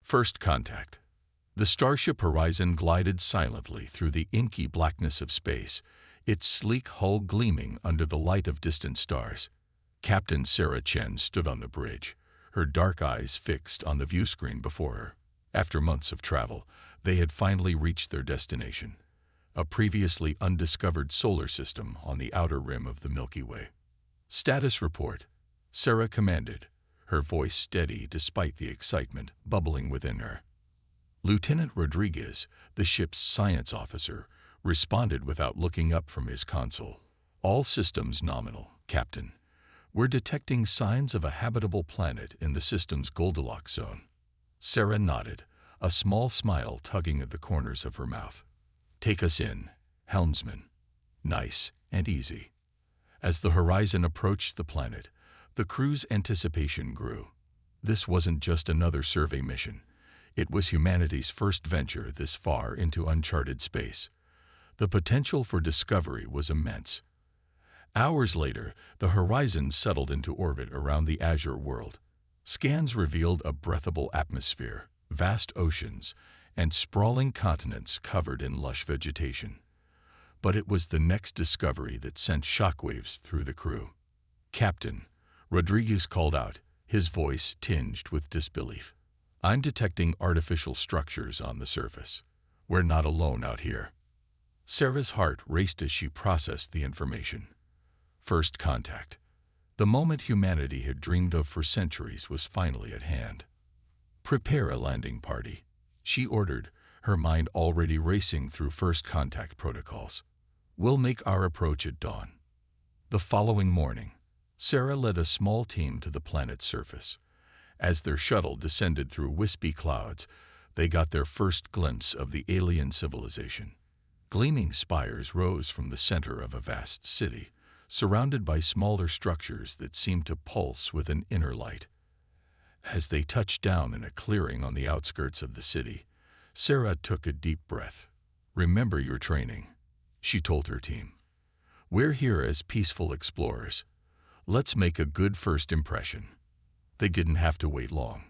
First contact. The starship Horizon glided silently through the inky blackness of space, its sleek hull gleaming under the light of distant stars. Captain Sarah Chen stood on the bridge, her dark eyes fixed on the viewscreen before her. After months of travel, they had finally reached their destination, a previously undiscovered solar system on the outer rim of the Milky Way. Status report, Sarah commanded, her voice steady despite the excitement bubbling within her. Lieutenant Rodriguez, the ship's science officer, responded without looking up from his console. All systems nominal, Captain. We're detecting signs of a habitable planet in the system's Goldilocks zone. Sarah nodded, a small smile tugging at the corners of her mouth. Take us in, helmsman. Nice and easy. As the Horizon approached the planet, the crew's anticipation grew. This wasn't just another survey mission. It was humanity's first venture this far into uncharted space. The potential for discovery was immense. Hours later, the Horizon settled into orbit around the azure world. Scans revealed a breathable atmosphere, vast oceans, and sprawling continents covered in lush vegetation. But it was the next discovery that sent shockwaves through the crew. Captain, Rodriguez called out, his voice tinged with disbelief. I'm detecting artificial structures on the surface. We're not alone out here. Sarah's heart raced as she processed the information. First contact. The moment humanity had dreamed of for centuries was finally at hand. Prepare a landing party, she ordered, her mind already racing through first contact protocols. We'll make our approach at dawn. The following morning, Sarah led a small team to the planet's surface. As their shuttle descended through wispy clouds, they got their first glimpse of the alien civilization. Gleaming spires rose from the center of a vast city, surrounded by smaller structures that seemed to pulse with an inner light. As they touched down in a clearing on the outskirts of the city, Sarah took a deep breath. Remember your training, she told her team. We're here as peaceful explorers. Let's make a good first impression. They didn't have to wait long.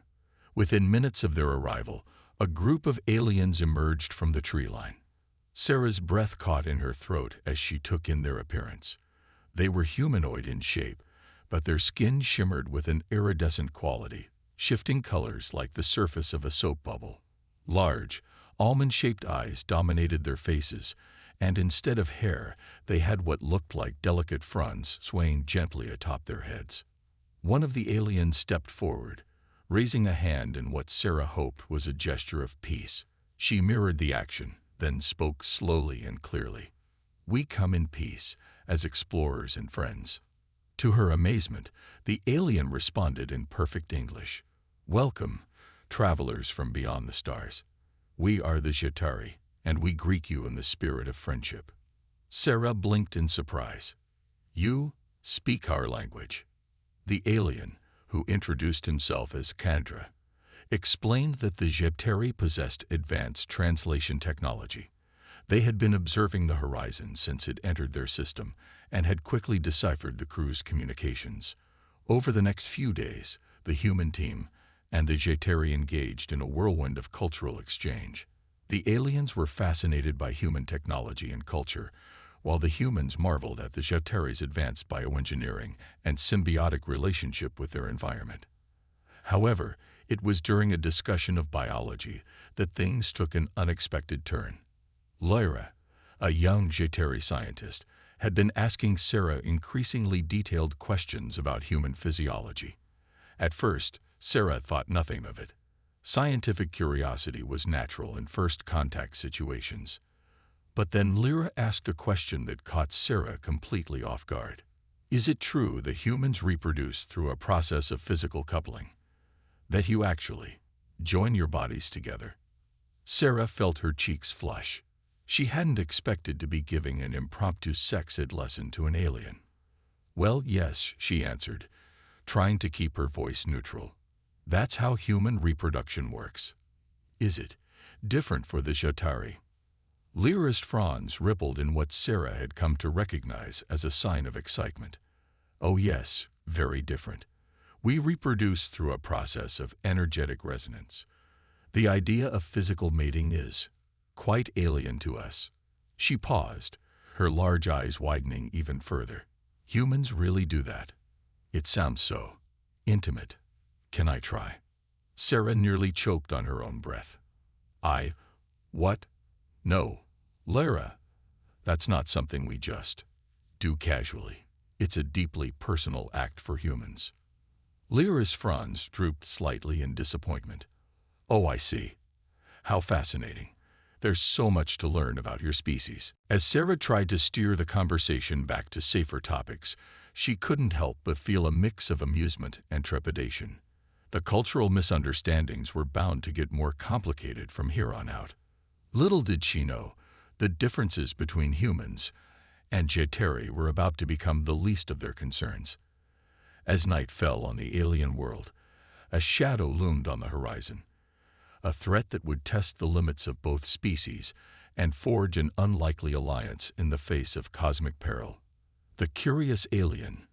Within minutes of their arrival, a group of aliens emerged from the tree line. Sarah's breath caught in her throat as she took in their appearance. They were humanoid in shape, but their skin shimmered with an iridescent quality, shifting colors like the surface of a soap bubble. Large, almond-shaped eyes dominated their faces, and instead of hair, they had what looked like delicate fronds swaying gently atop their heads. One of the aliens stepped forward, raising a hand in what Sarah hoped was a gesture of peace. She mirrored the action, then spoke slowly and clearly. We come in peace, as explorers and friends. To her amazement, the alien responded in perfect English. Welcome, travelers from beyond the stars. We are the Jatari, and we greet you in the spirit of friendship. Sarah blinked in surprise. You speak our language. The alien, who introduced himself as Kandra, explained that the Jatari possessed advanced translation technology. They had been observing the Horizon since it entered their system and had quickly deciphered the crew's communications. Over the next few days, the human team and the Jatari engaged in a whirlwind of cultural exchange. The aliens were fascinated by human technology and culture, while the humans marveled at the Jatari's advanced bioengineering and symbiotic relationship with their environment. However, it was during a discussion of biology that things took an unexpected turn. Lyra, a young Jatari scientist, had been asking Sarah increasingly detailed questions about human physiology. At first, Sarah thought nothing of it. Scientific curiosity was natural in first contact situations. But then Lyra asked a question that caught Sarah completely off guard. Is it true that humans reproduce through a process of physical coupling? That you actually join your bodies together? Sarah felt her cheeks flush. She hadn't expected to be giving an impromptu sex ed lesson to an alien. Well, yes, she answered, trying to keep her voice neutral. That's how human reproduction works. Is it different for the Jatari? Lyra's fronds rippled in what Sarah had come to recognize as a sign of excitement. Oh yes, very different. We reproduce through a process of energetic resonance. The idea of physical mating is quite alien to us." She paused, her large eyes widening even further. "Humans really do that? It sounds so intimate. Can I try?" Sarah nearly choked on her own breath. What? No, Lara, that's not something we just do casually. It's a deeply personal act for humans." Lyra's fronds drooped slightly in disappointment. "Oh, I see. How fascinating. There's so much to learn about your species." As Sarah tried to steer the conversation back to safer topics, she couldn't help but feel a mix of amusement and trepidation. The cultural misunderstandings were bound to get more complicated from here on out. Little did she know, the differences between humans and Jeteri were about to become the least of their concerns. As night fell on the alien world, a shadow loomed on the horizon, a threat that would test the limits of both species and forge an unlikely alliance in the face of cosmic peril. The curious alien.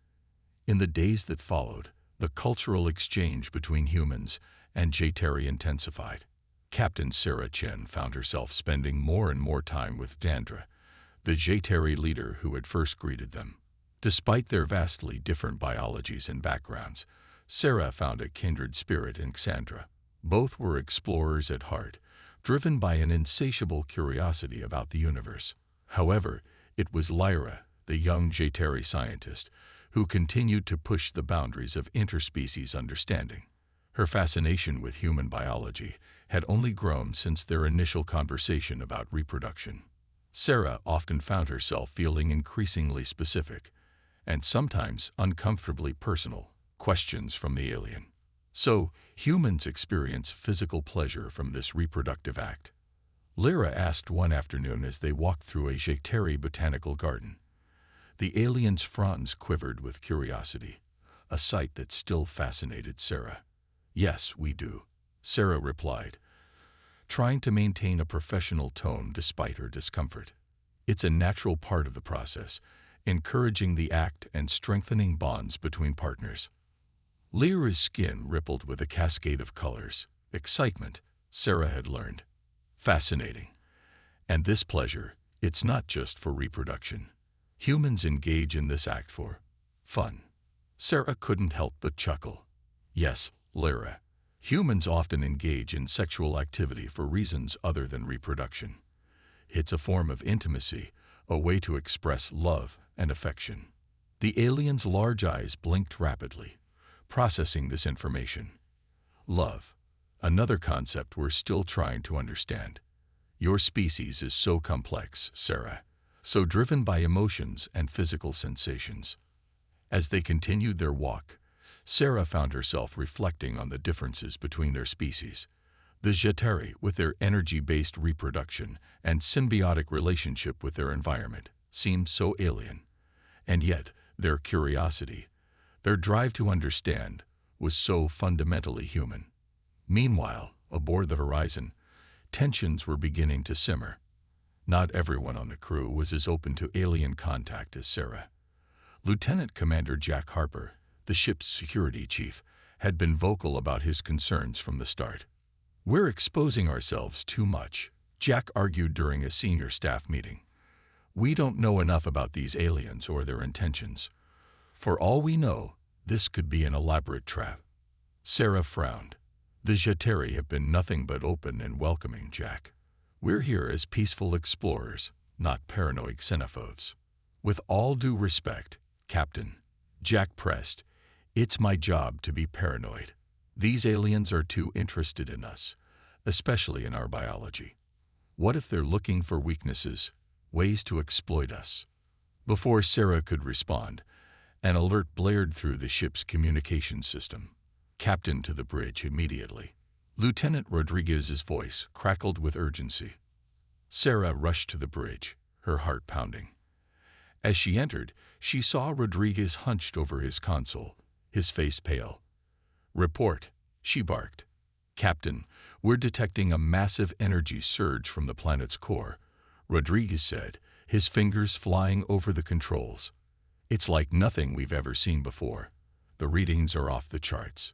In the days that followed, the cultural exchange between humans and Jeteri intensified. Captain Sarah Chen found herself spending more and more time with Dandra, the Jeteri leader who had first greeted them. Despite their vastly different biologies and backgrounds, Sarah found a kindred spirit in Xandra. Both were explorers at heart, driven by an insatiable curiosity about the universe. However, it was Lyra, the young Jeteri scientist, who continued to push the boundaries of interspecies understanding. Her fascination with human biology had only grown since their initial conversation about reproduction. Sarah often found herself feeling increasingly specific, and sometimes uncomfortably personal, questions from the alien. "So, humans experience physical pleasure from this reproductive act?" Lyra asked one afternoon as they walked through a Jeteri botanical garden. The alien's fronds quivered with curiosity, a sight that still fascinated Sarah. "Yes, we do," Sarah replied, trying to maintain a professional tone despite her discomfort. "It's a natural part of the process, encouraging the act and strengthening bonds between partners." Lyra's skin rippled with a cascade of colors. Excitement, Sarah had learned. Fascinating. And this pleasure, it's not just for reproduction. Humans engage in this act for fun. Sarah couldn't help but chuckle. "Yes, Lyra. Humans often engage in sexual activity for reasons other than reproduction. It's a form of intimacy, a way to express love and affection." The alien's large eyes blinked rapidly, processing this information. Love, another concept we're still trying to understand. Your species is so complex, Sarah, so driven by emotions and physical sensations. As they continued their walk, Sarah found herself reflecting on the differences between their species. The Jeteri, with their energy-based reproduction and symbiotic relationship with their environment, seemed so alien. And yet, their curiosity, their drive to understand, was so fundamentally human. Meanwhile, aboard the Horizon, tensions were beginning to simmer. Not everyone on the crew was as open to alien contact as Sarah. Lieutenant Commander Jack Harper, the ship's security chief, had been vocal about his concerns from the start. "We're exposing ourselves too much," Jack argued during a senior staff meeting. "We don't know enough about these aliens or their intentions. For all we know, this could be an elaborate trap." Sarah frowned. "The Jeteri have been nothing but open and welcoming, Jack. We're here as peaceful explorers, not paranoid xenophobes." "With all due respect, Captain," Jack pressed, "it's my job to be paranoid. These aliens are too interested in us, especially in our biology. What if they're looking for weaknesses, ways to exploit us?" Before Sarah could respond, an alert blared through the ship's communication system. "Captain to the bridge immediately." Lieutenant Rodriguez's voice crackled with urgency. Sarah rushed to the bridge, her heart pounding. As she entered, she saw Rodriguez hunched over his console, his face pale. "Report," she barked. "Captain, we're detecting a massive energy surge from the planet's core," Rodriguez said, his fingers flying over the controls. "It's like nothing we've ever seen before. The readings are off the charts."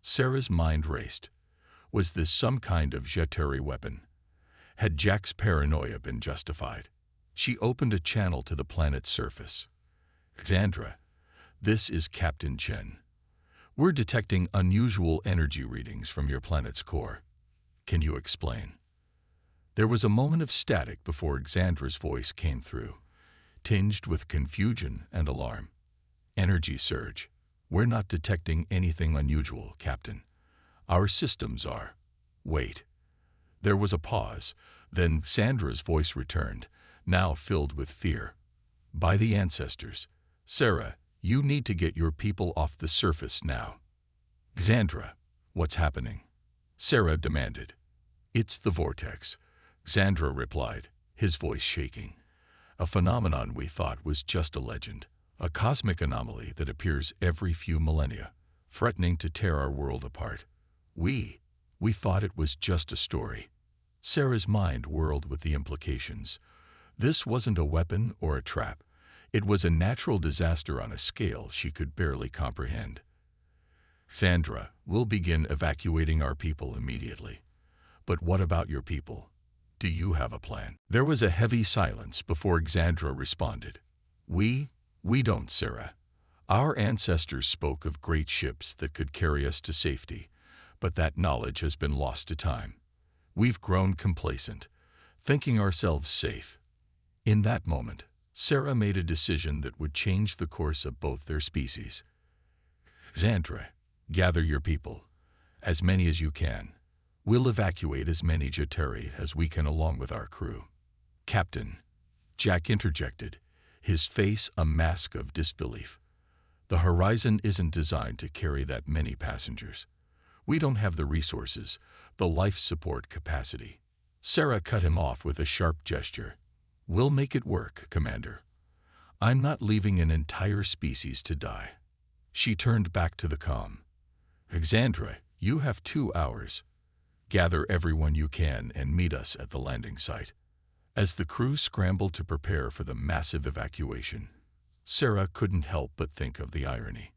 Sarah's mind raced. Was this some kind of jetary weapon? Had Jack's paranoia been justified? She opened a channel to the planet's surface. Xandra, this is Captain Chen. We're detecting unusual energy readings from your planet's core. Can you explain? There was a moment of static before Xandra's voice came through, tinged with confusion and alarm. Energy surge. We're not detecting anything unusual, Captain. Our systems are. Wait. There was a pause, then Xandra's voice returned, now filled with fear. By the ancestors, Sarah, you need to get your people off the surface now. Xandra, what's happening? Sarah demanded. It's the vortex, Xandra replied, his voice shaking. A phenomenon we thought was just a legend, a cosmic anomaly that appears every few millennia, threatening to tear our world apart. We thought it was just a story. Sarah's mind whirled with the implications. This wasn't a weapon or a trap. It was a natural disaster on a scale she could barely comprehend. Xandra, we'll begin evacuating our people immediately. But what about your people? Do you have a plan? There was a heavy silence before Xandra responded. We don't, Sarah. Our ancestors spoke of great ships that could carry us to safety, but that knowledge has been lost to time. We've grown complacent, thinking ourselves safe. In that moment, Sarah made a decision that would change the course of both their species. Xandra, gather your people, as many as you can. We'll evacuate as many Jetari as we can along with our crew. Captain, Jack interjected, his face a mask of disbelief. The Horizon isn't designed to carry that many passengers. We don't have the resources, the life support capacity. Sarah cut him off with a sharp gesture. We'll make it work, Commander. I'm not leaving an entire species to die. She turned back to the comm. Xandra, you have 2 hours. Gather everyone you can and meet us at the landing site. As the crew scrambled to prepare for the massive evacuation, Sarah couldn't help but think of the irony.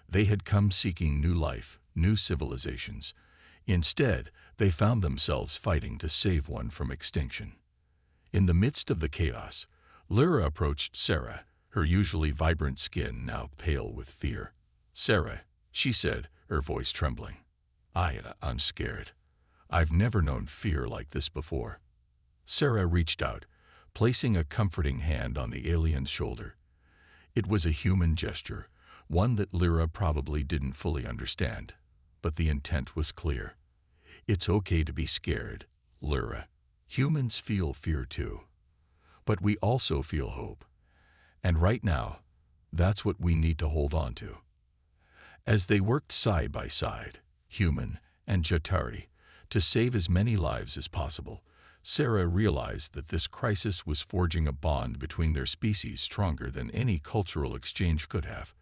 They had come seeking new life, new civilizations. Instead, they found themselves fighting to save one from extinction. In the midst of the chaos, Lyra approached Sarah, her usually vibrant skin now pale with fear. Sarah, she said, her voice trembling. I'm scared. I've never known fear like this before. Sarah reached out, placing a comforting hand on the alien's shoulder. It was a human gesture, one that Lyra probably didn't fully understand, but the intent was clear. It's okay to be scared, Lyra. Humans feel fear too. But we also feel hope. And right now, that's what we need to hold on to. As they worked side by side, human and Jetari, to save as many lives as possible, Sarah realized that this crisis was forging a bond between their species stronger than any cultural exchange could have.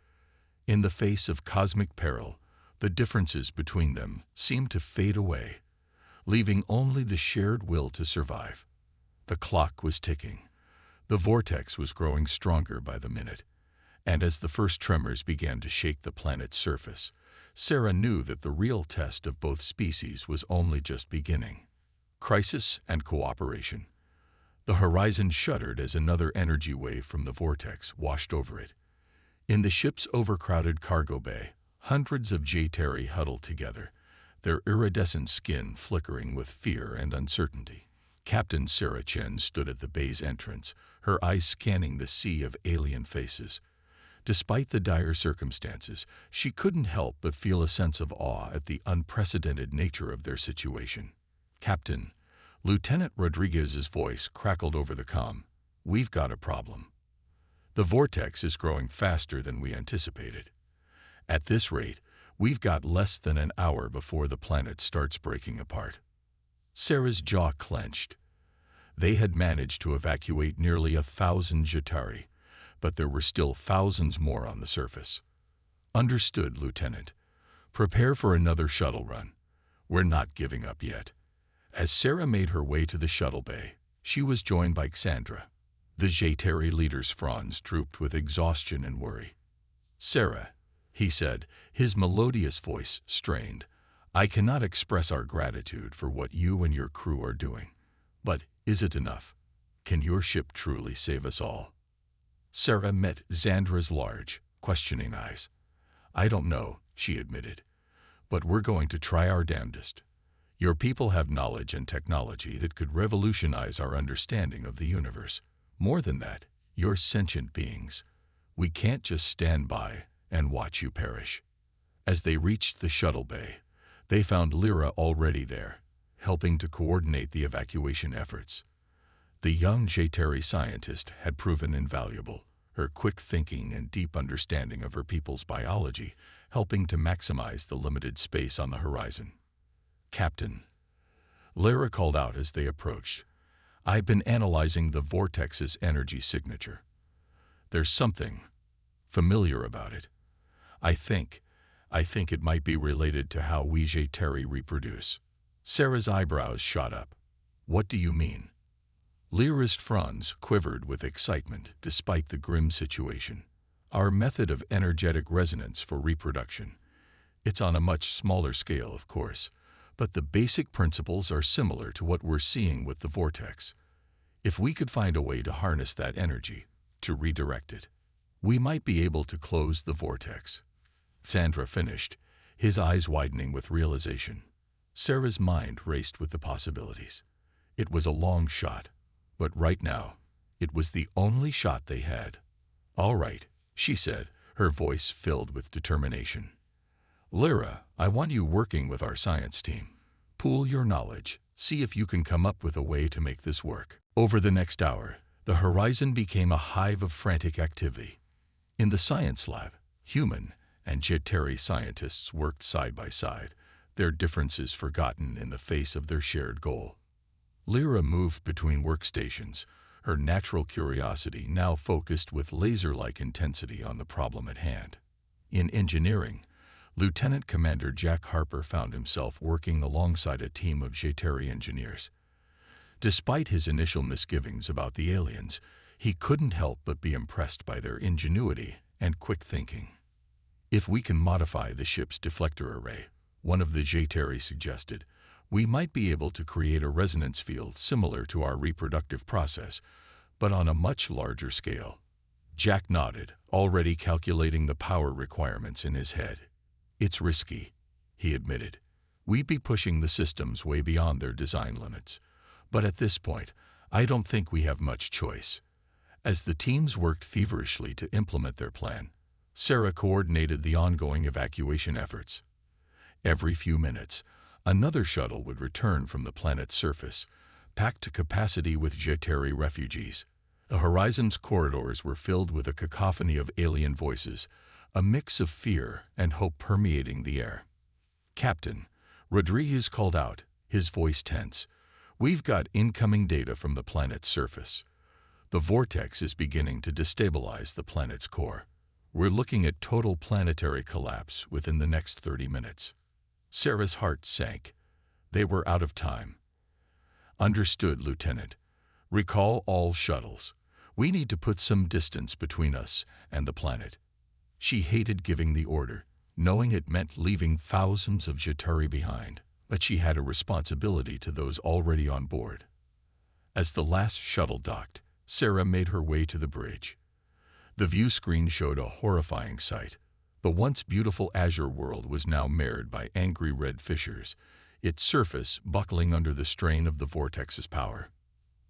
In the face of cosmic peril, the differences between them seemed to fade away, leaving only the shared will to survive. The clock was ticking. The vortex was growing stronger by the minute, and as the first tremors began to shake the planet's surface, Sarah knew that the real test of both species was only just beginning. Crisis and cooperation. The horizon shuddered as another energy wave from the vortex washed over it. In the ship's overcrowded cargo bay, hundreds of Jetari huddled together, their iridescent skin flickering with fear and uncertainty. Captain Sarah Chen stood at the bay's entrance, her eyes scanning the sea of alien faces. Despite the dire circumstances, she couldn't help but feel a sense of awe at the unprecedented nature of their situation. Captain, Lieutenant Rodriguez's voice crackled over the comm. We've got a problem. The vortex is growing faster than we anticipated. At this rate, we've got less than an hour before the planet starts breaking apart. Sarah's jaw clenched. They had managed to evacuate nearly 1,000 Jetari, but there were still thousands more on the surface. Understood, Lieutenant. Prepare for another shuttle run. We're not giving up yet. As Sarah made her way to the shuttle bay, she was joined by Xandra. The Jetari leader's fronds drooped with exhaustion and worry. Sarah, he said, his melodious voice strained, I cannot express our gratitude for what you and your crew are doing. But is it enough? Can your ship truly save us all? Sarah met Xandra's large, questioning eyes. I don't know, she admitted. But we're going to try our damnedest. Your people have knowledge and technology that could revolutionize our understanding of the universe. More than that, you're sentient beings. We can't just stand by and watch you perish. As they reached the shuttle bay, they found Lyra already there, helping to coordinate the evacuation efforts. The young Jeteri scientist had proven invaluable, her quick thinking and deep understanding of her people's biology helping to maximize the limited space on the horizon. Captain, Lyra called out as they approached, I've been analyzing the vortex's energy signature. There's something familiar about it. I think it might be related to how we Jeteri reproduce. Sarah's eyebrows shot up. What do you mean? Lyra's fronds quivered with excitement despite the grim situation. Our method of energetic resonance for reproduction. It's on a much smaller scale, of course, but the basic principles are similar to what we're seeing with the vortex. If we could find a way to harness that energy, to redirect it, we might be able to close the vortex. Sandra finished, his eyes widening with realization. Sarah's mind raced with the possibilities. It was a long shot, but right now, it was the only shot they had. All right, she said, her voice filled with determination. Lyra, I want you working with our science team. Pool your knowledge, see if you can come up with a way to make this work. Over the next hour, the horizon became a hive of frantic activity. In the science lab, human and Jeteri scientists worked side by side, their differences forgotten in the face of their shared goal. Lyra moved between workstations, her natural curiosity now focused with laser-like intensity on the problem at hand. In engineering, Lieutenant Commander Jack Harper found himself working alongside a team of Jeteri engineers. Despite his initial misgivings about the aliens, he couldn't help but be impressed by their ingenuity and quick thinking. If we can modify the ship's deflector array, one of the Jeteri suggested, we might be able to create a resonance field similar to our reproductive process, but on a much larger scale. Jack nodded, already calculating the power requirements in his head. It's risky, he admitted. We'd be pushing the systems way beyond their design limits. But at this point, I don't think we have much choice. As the teams worked feverishly to implement their plan, Sarah coordinated the ongoing evacuation efforts. Every few minutes, another shuttle would return from the planet's surface, packed to capacity with Jeteri refugees. The horizon's corridors were filled with a cacophony of alien voices, a mix of fear and hope permeating the air. Captain, Rodriguez called out, his voice tense. We've got incoming data from the planet's surface. The vortex is beginning to destabilize the planet's core. We're looking at total planetary collapse within the next 30 minutes. Sarah's heart sank. They were out of time. Understood, Lieutenant. Recall all shuttles. We need to put some distance between us and the planet. She hated giving the order, knowing it meant leaving thousands of Jeteri behind, but she had a responsibility to those already on board. As the last shuttle docked, Sarah made her way to the bridge. The view screen showed a horrifying sight. The once beautiful azure world was now marred by angry red fissures, its surface buckling under the strain of the vortex's power.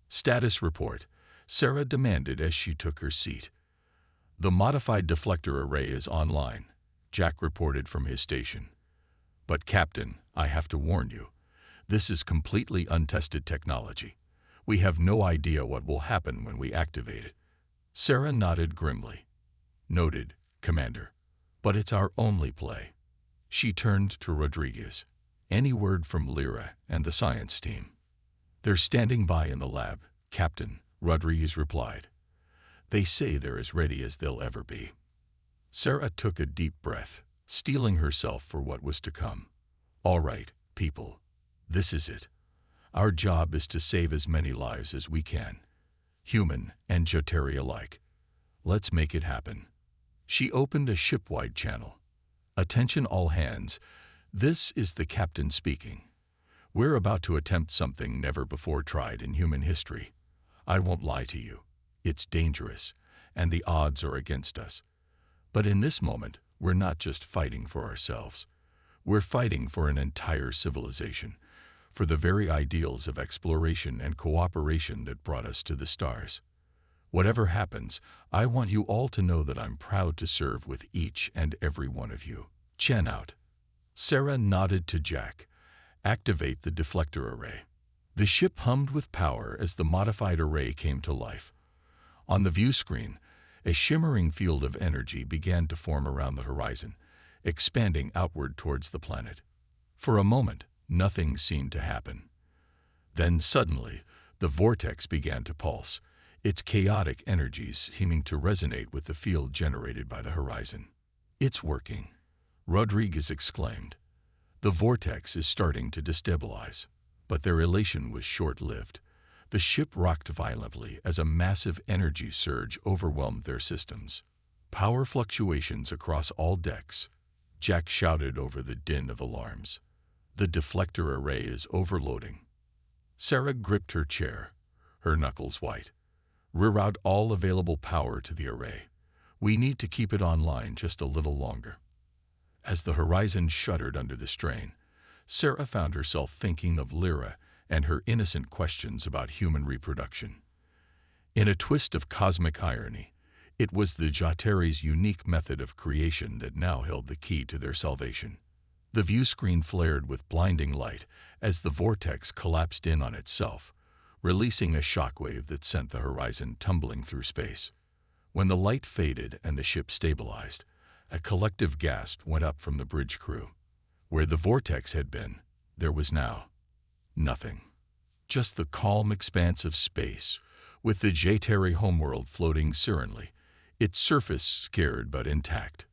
Status report, Sarah demanded as she took her seat. The modified deflector array is online, Jack reported from his station. But Captain, I have to warn you, this is completely untested technology. We have no idea what will happen when we activate it. Sarah nodded grimly. Noted, Commander. But it's our only play. She turned to Rodriguez. Any word from Lyra and the science team? They're standing by in the lab, Captain, Rodriguez replied. They say they're as ready as they'll ever be. Sarah took a deep breath, steeling herself for what was to come. All right, people. This is it. Our job is to save as many lives as we can, human and Jeteri alike. Let's make it happen. She opened a ship-wide channel. Attention all hands. This is the captain speaking. We're about to attempt something never before tried in human history. I won't lie to you. It's dangerous, and the odds are against us. But in this moment, we're not just fighting for ourselves. We're fighting for an entire civilization, for the very ideals of exploration and cooperation that brought us to the stars. Whatever happens, I want you all to know that I'm proud to serve with each and every one of you. Chen out. Sarah nodded to Jack. Activate the deflector array. The ship hummed with power as the modified array came to life. On the view screen, a shimmering field of energy began to form around the horizon, expanding outward towards the planet. For a moment, nothing seemed to happen. Then suddenly, the vortex began to pulse, its chaotic energies seeming to resonate with the field generated by the horizon. "It's working," Rodriguez exclaimed. "The vortex is starting to destabilize." But their elation was short-lived. The ship rocked violently as a massive energy surge overwhelmed their systems. "Power fluctuations across all decks," Jack shouted over the din of alarms. "The deflector array is overloading." Sarah gripped her chair, her knuckles white. "Reroute all available power to the array. We need to keep it online just a little longer." As the horizon shuddered under the strain, Sarah found herself thinking of Lyra and her innocent questions about human reproduction. In a twist of cosmic irony, it was the Jateri's unique method of creation that now held the key to their salvation. The view screen flared with blinding light as the vortex collapsed in on itself, releasing a shockwave that sent the horizon tumbling through space. When the light faded and the ship stabilized, a collective gasp went up from the bridge crew. Where the vortex had been, there was now nothing. Just the calm expanse of space, with the Jateri homeworld floating serenely, its surface scared but intact.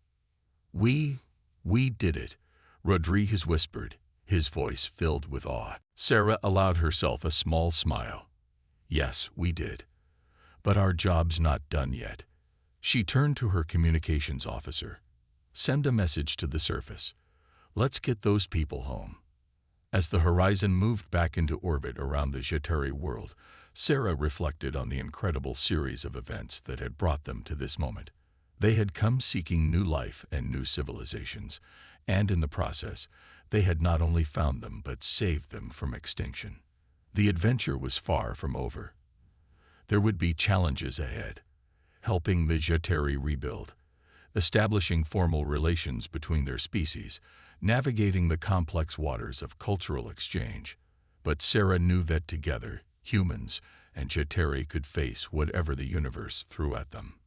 We did it," Rodriguez whispered, his voice filled with awe. Sarah allowed herself a small smile. "Yes, we did. But our job's not done yet." She turned to her communications officer. "Send a message to the surface. Let's get those people home." As the horizon moved back into orbit around the Jateri world, Sarah reflected on the incredible series of events that had brought them to this moment. They had come seeking new life and new civilizations, and in the process, they had not only found them but saved them from extinction. The adventure was far from over. There would be challenges ahead: helping the Jateri rebuild, establishing formal relations between their species, navigating the complex waters of cultural exchange. But Sarah knew that together, humans and Jateri could face whatever the universe threw at them.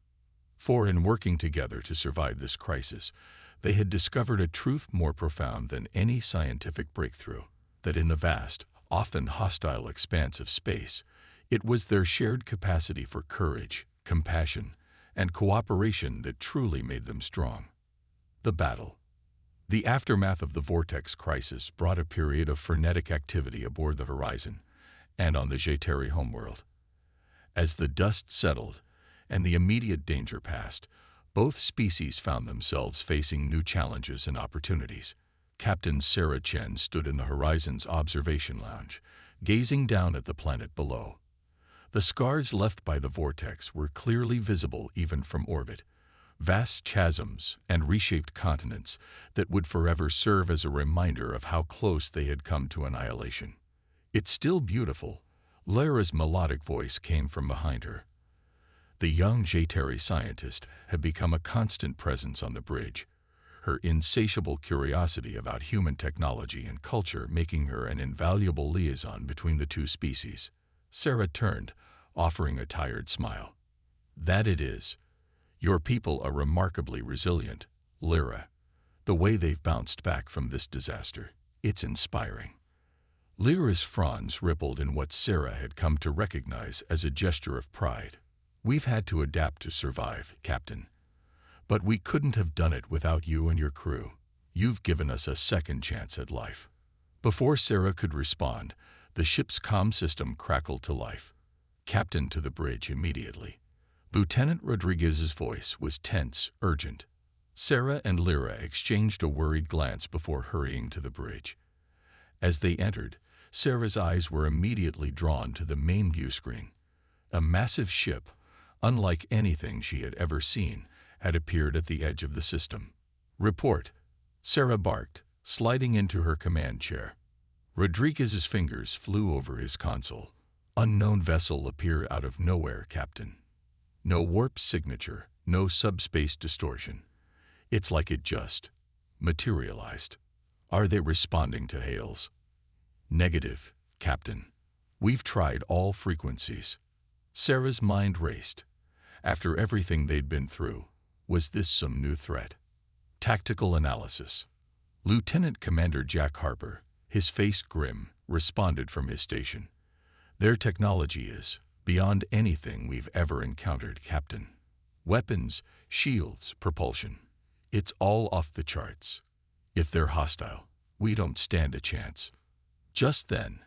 For in working together to survive this crisis, they had discovered a truth more profound than any scientific breakthrough: that in the vast, often hostile expanse of space, it was their shared capacity for courage, compassion, and cooperation that truly made them strong. The battle. The aftermath of the vortex crisis brought a period of frenetic activity aboard the horizon and on the Jateri homeworld. As the dust settled and the immediate danger passed, both species found themselves facing new challenges and opportunities. Captain Sarah Chen stood in the horizon's observation lounge, gazing down at the planet below. The scars left by the vortex were clearly visible even from orbit: vast chasms and reshaped continents that would forever serve as a reminder of how close they had come to annihilation. "It's still beautiful," Lyra's melodic voice came from behind her. The young Jateri scientist had become a constant presence on the bridge, her insatiable curiosity about human technology and culture making her an invaluable liaison between the two species. Sarah turned, offering a tired smile. "That it is. Your people are remarkably resilient, Lyra. The way they've bounced back from this disaster, it's inspiring." Lyra's fronds rippled in what Sarah had come to recognize as a gesture of pride. "We've had to adapt to survive, Captain. But we couldn't have done it without you and your crew. You've given us a second chance at life." Before Sarah could respond, the ship's comm system crackled to life. "Captain to the bridge immediately." Lieutenant Rodriguez's voice was tense, urgent. Sarah and Lyra exchanged a worried glance before hurrying to the bridge. As they entered, Sarah's eyes were immediately drawn to the main view screen. A massive ship, unlike anything she had ever seen, had appeared at the edge of the system. "Report," Sarah barked, sliding into her command chair. Rodriguez's fingers flew over his console. "Unknown vessel appear out of nowhere, Captain. No warp signature, no subspace distortion. It's like it just materialized." "Are they responding to hails?" "Negative, Captain. We've tried all frequencies." Sarah's mind raced. After everything they'd been through, was this some new threat? Tactical analysis. Lieutenant Commander Jack Harper, his face grim, responded from his station. "Their technology is beyond anything we've ever encountered, Captain. Weapons, shields, propulsion. It's all off the charts. If they're hostile, we don't stand a chance." Just then,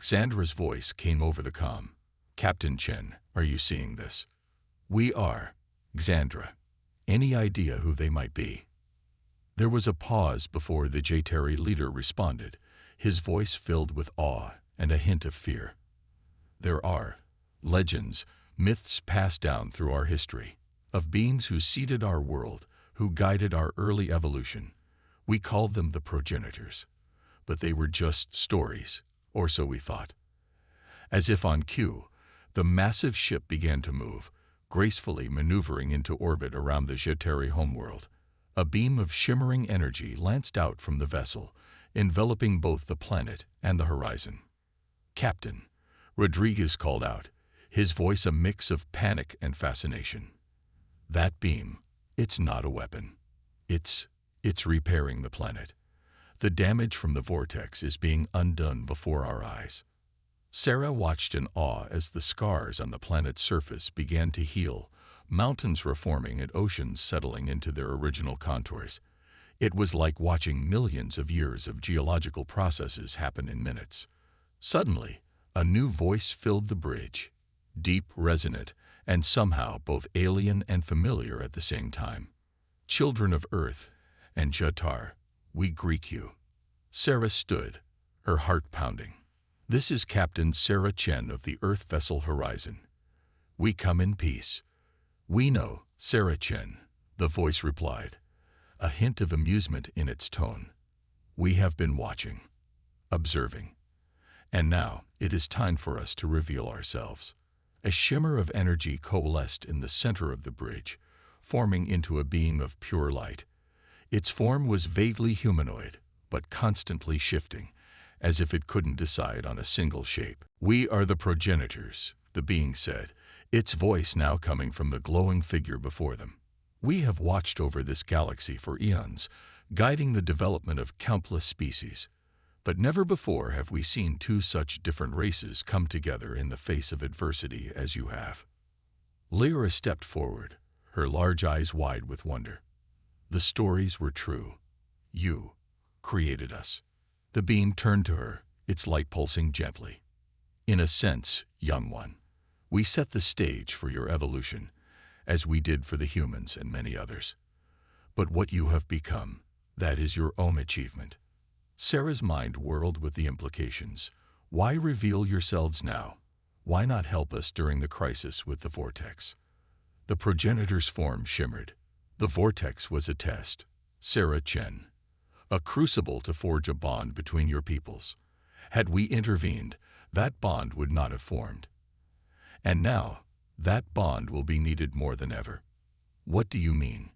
Xandra's voice came over the comm. "Captain Chen, are you seeing this?" "We are, Xandra. Any idea who they might be?" There was a pause before the Jatari leader responded, his voice filled with awe and a hint of fear. "There are legends, myths passed down through our history, of beings who seeded our world, who guided our early evolution. We called them the progenitors, but they were just stories, or so we thought." As if on cue, the massive ship began to move, gracefully maneuvering into orbit around the Jatari homeworld. A beam of shimmering energy lanced out from the vessel, enveloping both the planet and the horizon. "Captain," Rodriguez called out, his voice a mix of panic and fascination. "That beam, it's not a weapon. It's repairing the planet. The damage from the vortex is being undone before our eyes." Sarah watched in awe as the scars on the planet's surface began to heal, mountains reforming and oceans settling into their original contours. It was like watching millions of years of geological processes happen in minutes. Suddenly, a new voice filled the bridge, deep, resonant, and somehow both alien and familiar at the same time. "Children of Earth and Jatar, we greet you." Sarah stood, her heart pounding. "This is Captain Sarah Chen of the Earth vessel Horizon. We come in peace." "We know, Sarah Chen," the voice replied, a hint of amusement in its tone. "We have been watching, observing. And now it is time for us to reveal ourselves." A shimmer of energy coalesced in the center of the bridge, forming into a beam of pure light. Its form was vaguely humanoid, but constantly shifting, as if it couldn't decide on a single shape. "We are the progenitors," the being said, its voice now coming from the glowing figure before them. "We have watched over this galaxy for eons, guiding the development of countless species. But never before have we seen two such different races come together in the face of adversity as you have." Lyra stepped forward, her large eyes wide with wonder. "The stories were true. You created us." The beam turned to her, its light pulsing gently. "In a sense, young one, we set the stage for your evolution, as we did for the humans and many others. But what you have become, that is your own achievement." Sarah's mind whirled with the implications. Why reveal yourselves now? Why not help us during the crisis with the vortex? The progenitor's form shimmered. The vortex was a test, Sarah Chen. A crucible to forge a bond between your peoples. Had we intervened, that bond would not have formed. And now, that bond will be needed more than ever. "What do you mean?"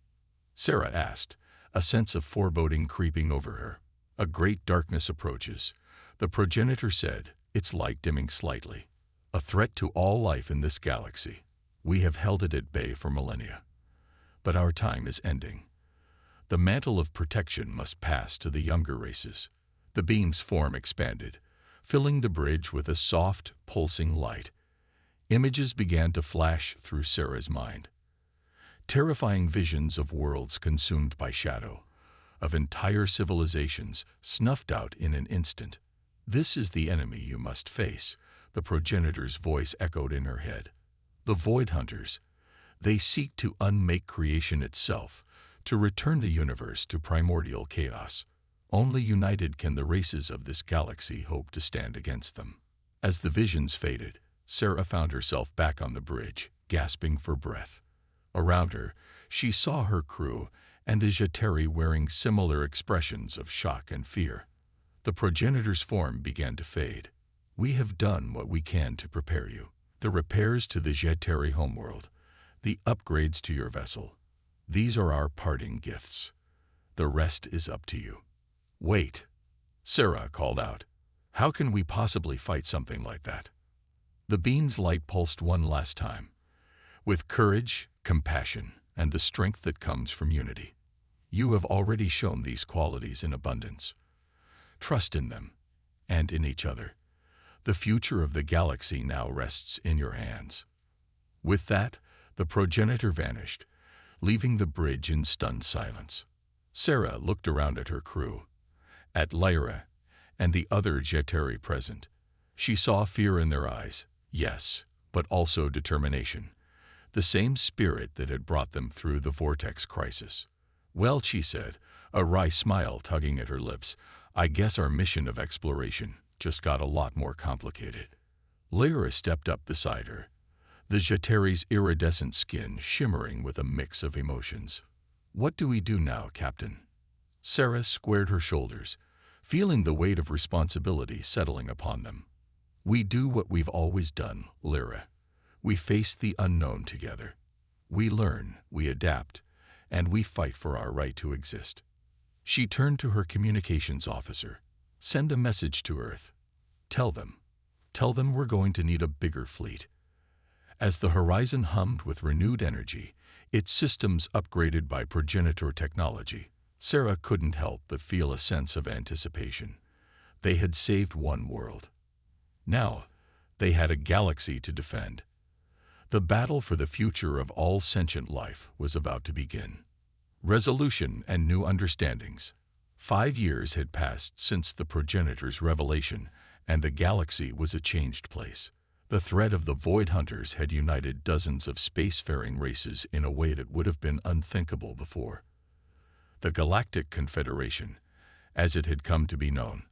Sarah asked, a sense of foreboding creeping over her. "A great darkness approaches," the progenitor said, its light dimming slightly. "A threat to all life in this galaxy. We have held it at bay for millennia. But our time is ending. The mantle of protection must pass to the younger races." The beam's form expanded, filling the bridge with a soft, pulsing light. Images began to flash through Sarah's mind. Terrifying visions of worlds consumed by shadow, of entire civilizations snuffed out in an instant. "This is the enemy you must face," the progenitor's voice echoed in her head. "The Void Hunters. They seek to unmake creation itself, to return the universe to primordial chaos. Only united can the races of this galaxy hope to stand against them. As the visions faded, Sarah found herself back on the bridge, gasping for breath. Around her, she saw her crew and the Jeteri wearing similar expressions of shock and fear. The progenitor's form began to fade. "We have done what we can to prepare you. The repairs to the Jeteri homeworld, the upgrades to your vessel, these are our parting gifts. The rest is up to you." "Wait," Sarah called out. "How can we possibly fight something like that?" The beam's light pulsed one last time, with courage, compassion, and the strength that comes from unity. "You have already shown these qualities in abundance. Trust in them, and in each other. The future of the galaxy now rests in your hands." With that, the progenitor vanished, leaving the bridge in stunned silence. Sarah looked around at her crew, at Lyra, and the other Jeteri present. She saw fear in their eyes, yes, but also determination, the same spirit that had brought them through the vortex crisis. "Well," she said, a wry smile tugging at her lips, "I guess our mission of exploration just got a lot more complicated." Lyra stepped up beside her, the Jeteri's iridescent skin shimmering with a mix of emotions. "What do we do now, Captain?" Sarah squared her shoulders, feeling the weight of responsibility settling upon them. "We do what we've always done, Lyra. We face the unknown together. We learn, we adapt, and we fight for our right to exist." She turned to her communications officer. "Send a message to Earth. Tell them we're going to need a bigger fleet." As the horizon hummed with renewed energy, its systems upgraded by progenitor technology, Sarah couldn't help but feel a sense of anticipation. They had saved one world. Now, they had a galaxy to defend. The battle for the future of all sentient life was about to begin. Resolution and new understandings. 5 years had passed since the progenitor's revelation, and the galaxy was a changed place. The threat of the Void Hunters had united dozens of spacefaring races in a way that would have been unthinkable before. The Galactic Confederation, as it had come to be known,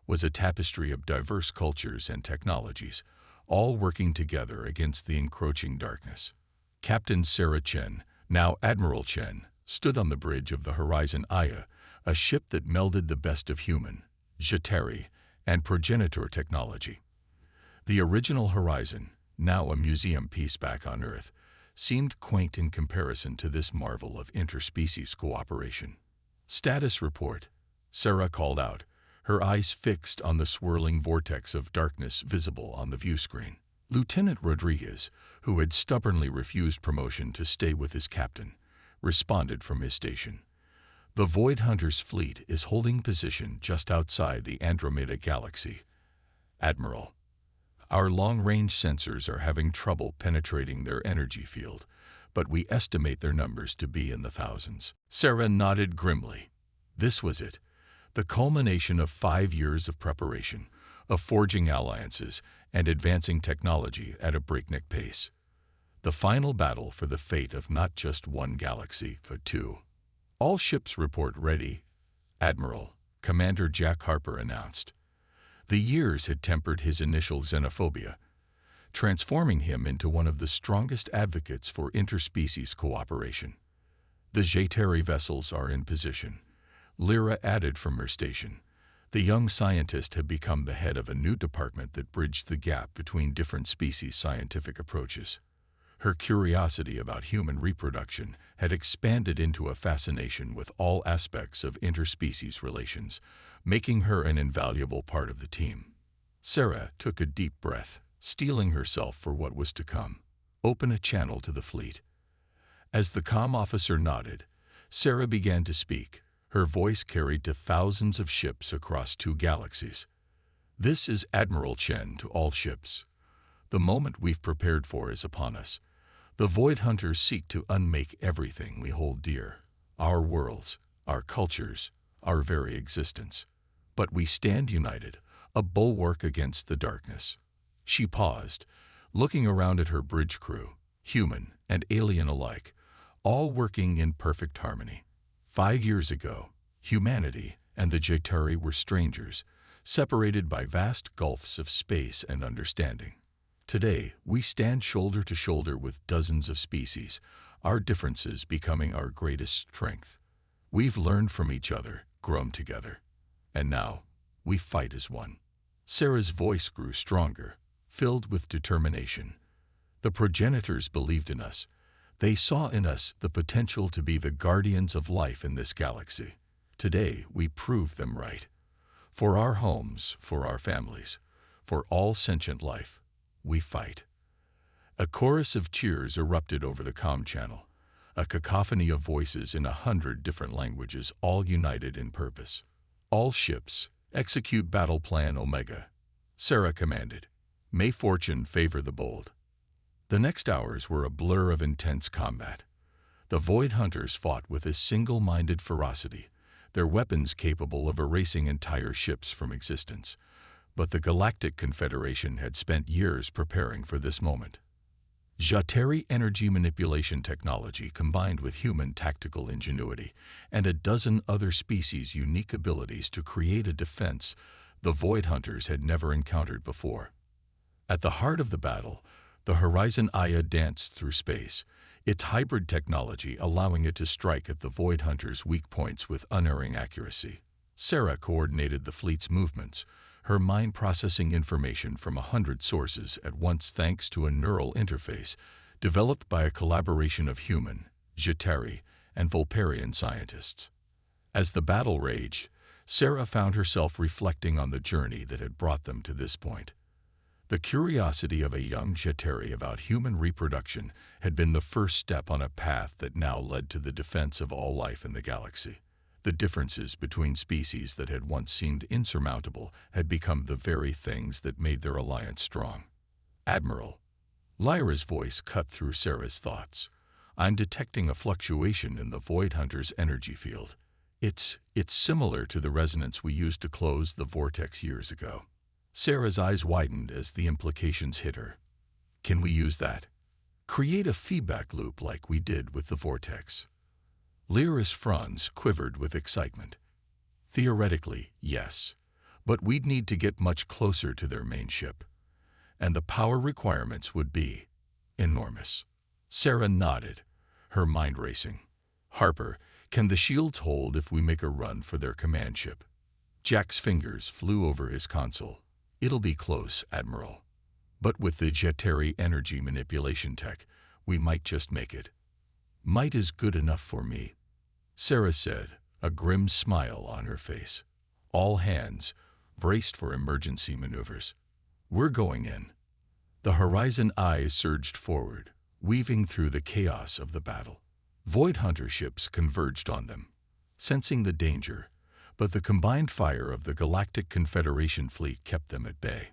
was a tapestry of diverse cultures and technologies, all working together against the encroaching darkness. Captain Sarah Chen, now Admiral Chen, stood on the bridge of the Horizon Aya, a ship that melded the best of human, Jeteri, and progenitor technology. The original Horizon, now a museum piece back on Earth, seemed quaint in comparison to this marvel of interspecies cooperation. "Status report," Sarah called out, her eyes fixed on the swirling vortex of darkness visible on the view screen. Lieutenant Rodriguez, who had stubbornly refused promotion to stay with his captain, responded from his station. "The Void Hunters' fleet is holding position just outside the Andromeda Galaxy. Admiral, our long-range sensors are having trouble penetrating their energy field, but we estimate their numbers to be in the thousands." Sarah nodded grimly. This was it, the culmination of 5 years of preparation, of forging alliances and advancing technology at a breakneck pace. The final battle for the fate of not just one galaxy, but two. "All ships report ready, Admiral," Commander Jack Harper announced. The years had tempered his initial xenophobia, transforming him into one of the strongest advocates for interspecies cooperation. "The Jeteri vessels are in position," Lyra added from her station. The young scientist had become the head of a new department that bridged the gap between different species' scientific approaches. Her curiosity about human reproduction had expanded into a fascination with all aspects of interspecies relations, making her an invaluable part of the team. Sarah took a deep breath, steeling herself for what was to come. "Open a channel to the fleet." As the comm officer nodded, Sarah began to speak, her voice carried to thousands of ships across 2 galaxies. "This is Admiral Chen to all ships. The moment we've prepared for is upon us. The Void Hunters seek to unmake everything we hold dear, our worlds, our cultures, our very existence. But we stand united, a bulwark against the darkness." She paused, looking around at her bridge crew, human and alien alike, all working in perfect harmony. 5 years ago, humanity and the Jetari were strangers, separated by vast gulfs of space and understanding. Today, we stand shoulder to shoulder with dozens of species, our differences becoming our greatest strength. We've learned from each other, grown together, and now we fight as one. Sarah's voice grew stronger, filled with determination. The progenitors believed in us. They saw in us the potential to be the guardians of life in this galaxy. Today, we proved them right. For our homes, for our families, for all sentient life, we fight. A chorus of cheers erupted over the comm channel, a cacophony of voices in 100 different languages, all united in purpose. All ships, execute Battle Plan Omega, Sarah commanded. May fortune favor the bold. The next hours were a blur of intense combat. The Void Hunters fought with a single-minded ferocity, their weapons capable of erasing entire ships from existence. But the Galactic Confederation had spent years preparing for this moment. Jetari energy manipulation technology combined with human tactical ingenuity and a dozen other species' unique abilities to create a defense the Void Hunters had never encountered before. At the heart of the battle, the Horizon Aya danced through space, its hybrid technology allowing it to strike at the Void Hunters' weak points with unerring accuracy. Sarah coordinated the fleet's movements, her mind processing information from 100 sources at once thanks to a neural interface developed by a collaboration of human, Jetari, and Vulparian scientists. As the battle raged, Sarah found herself reflecting on the journey that had brought them to this point. The curiosity of a young Jetari about human reproduction had been the first step on a path that now led to the defense of all life in the galaxy. The differences between species that had once seemed insurmountable had become the very things that made their alliance strong. Admiral. Lyra's voice cut through Sarah's thoughts. I'm detecting a fluctuation in the Void Hunter's energy field. It's similar to the resonance we used to close the vortex years ago. Sarah's eyes widened as the implications hit her. Can we use that? Create a feedback loop like we did with the vortex. Lyra's fronds quivered with excitement. Theoretically, yes, but we'd need to get much closer to their main ship, and the power requirements would be enormous. Sarah nodded, her mind racing. Harper, can the shields hold if we make a run for their command ship? Jack's fingers flew over his console. It'll be close, Admiral. But with the Jetari energy manipulation tech, we might just make it. Might is good enough for me, Sarah said, a grim smile on her face. All hands, braced for emergency maneuvers. We're going in. The Horizon Eye surged forward, weaving through the chaos of the battle. Void Hunter ships converged on them, sensing the danger, but the combined fire of the Galactic Confederation fleet kept them at bay.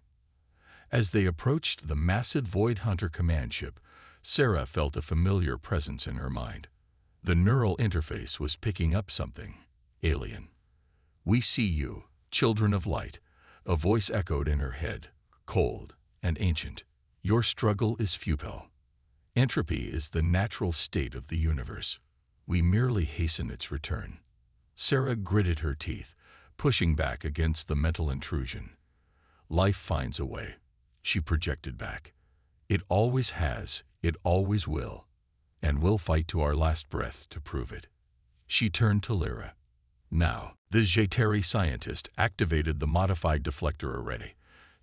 As they approached the massive Void Hunter command ship, Sarah felt a familiar presence in her mind. The neural interface was picking up something alien. We see you, children of light, a voice echoed in her head, cold and ancient. Your struggle is futile. Entropy is the natural state of the universe. We merely hasten its return. Sarah gritted her teeth, pushing back against the mental intrusion. Life finds a way, she projected back. It always has, it always will, and we'll fight to our last breath to prove it. She turned to Lyra. Now, the Jetari scientist activated the modified deflector array,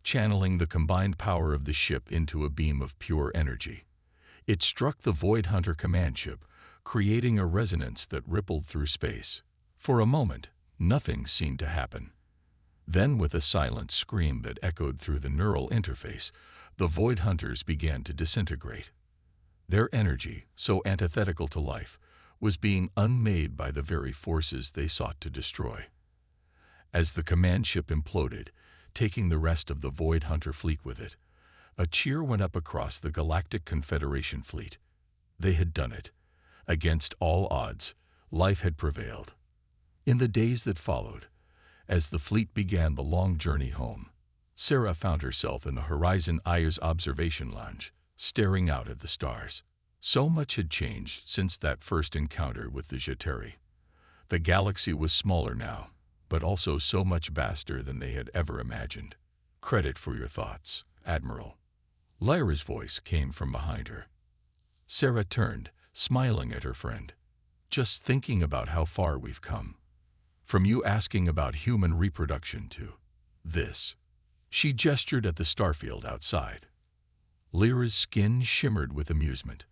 channeling the combined power of the ship into a beam of pure energy. It struck the Void Hunter command ship, creating a resonance that rippled through space. For a moment, nothing seemed to happen. Then, with a silent scream that echoed through the neural interface, the Void Hunters began to disintegrate. Their energy, so antithetical to life, was being unmade by the very forces they sought to destroy. As the command ship imploded, taking the rest of the Void Hunter fleet with it, a cheer went up across the Galactic Confederation fleet. They had done it. Against all odds, life had prevailed. In the days that followed, as the fleet began the long journey home, Sarah found herself in the Horizon Aya's observation lounge, staring out at the stars. So much had changed since that first encounter with the Jetari. The galaxy was smaller now, but also so much vaster than they had ever imagined. Credit for your thoughts, Admiral. Lyra's voice came from behind her. Sarah turned, smiling at her friend. Just thinking about how far we've come. From you asking about human reproduction to this. She gestured at the starfield outside. Lyra's skin shimmered with amusement.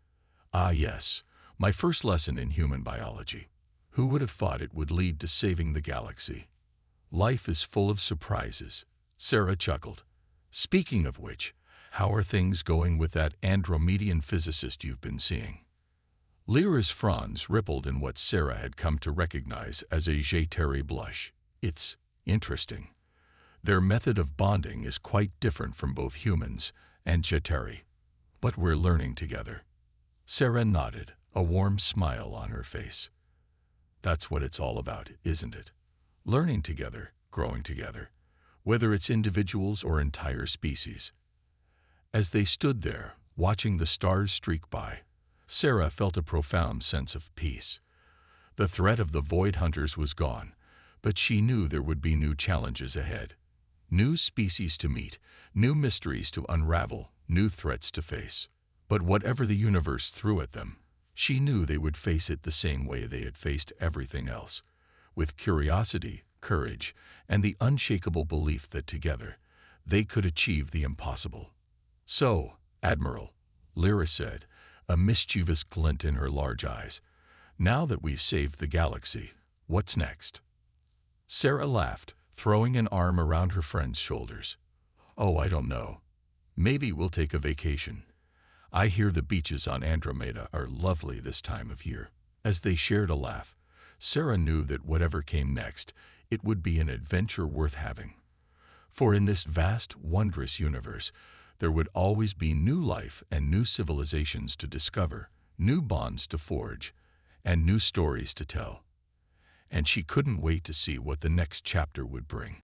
Ah yes, my first lesson in human biology. Who would have thought it would lead to saving the galaxy? Life is full of surprises, Sarah chuckled. Speaking of which, how are things going with that Andromedian physicist you've been seeing? Lyra's fronds rippled in what Sarah had come to recognize as a Jeteri blush. It's interesting. Their method of bonding is quite different from both humans and Jeteri. But we're learning together. Sarah nodded, a warm smile on her face. That's what it's all about, isn't it? Learning together, growing together, whether it's individuals or entire species. As they stood there, watching the stars streak by, Sarah felt a profound sense of peace. The threat of the Void Hunters was gone, but she knew there would be new challenges ahead. New species to meet, new mysteries to unravel, new threats to face. But whatever the universe threw at them, she knew they would face it the same way they had faced everything else, with curiosity, courage, and the unshakable belief that together they could achieve the impossible. So, Admiral, Lyra said, a mischievous glint in her large eyes, now that we've saved the galaxy, what's next? Sarah laughed, throwing an arm around her friend's shoulders. Oh, I don't know. Maybe we'll take a vacation. I hear the beaches on Andromeda are lovely this time of year. As they shared a laugh, Sarah knew that whatever came next, it would be an adventure worth having. For in this vast, wondrous universe, there would always be new life and new civilizations to discover, new bonds to forge, and new stories to tell. And she couldn't wait to see what the next chapter would bring.